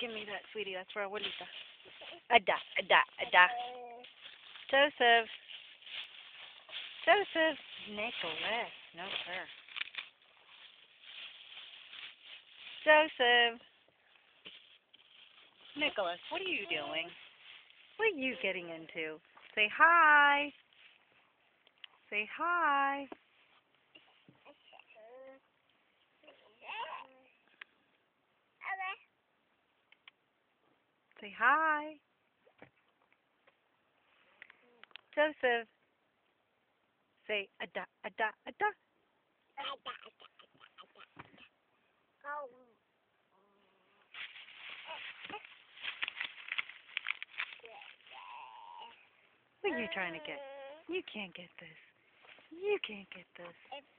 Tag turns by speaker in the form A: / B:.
A: Give me that, sweetie. That's for abuelita. Ada, ada, ada. Joseph. Joseph. Nicholas. No, sir. Joseph. Nicholas, what are you doing? What are you getting into? Say hi. Say hi. Say hi. Joseph. Say ada, ada, ada. What are you trying to get? You can't get this. You can't get this.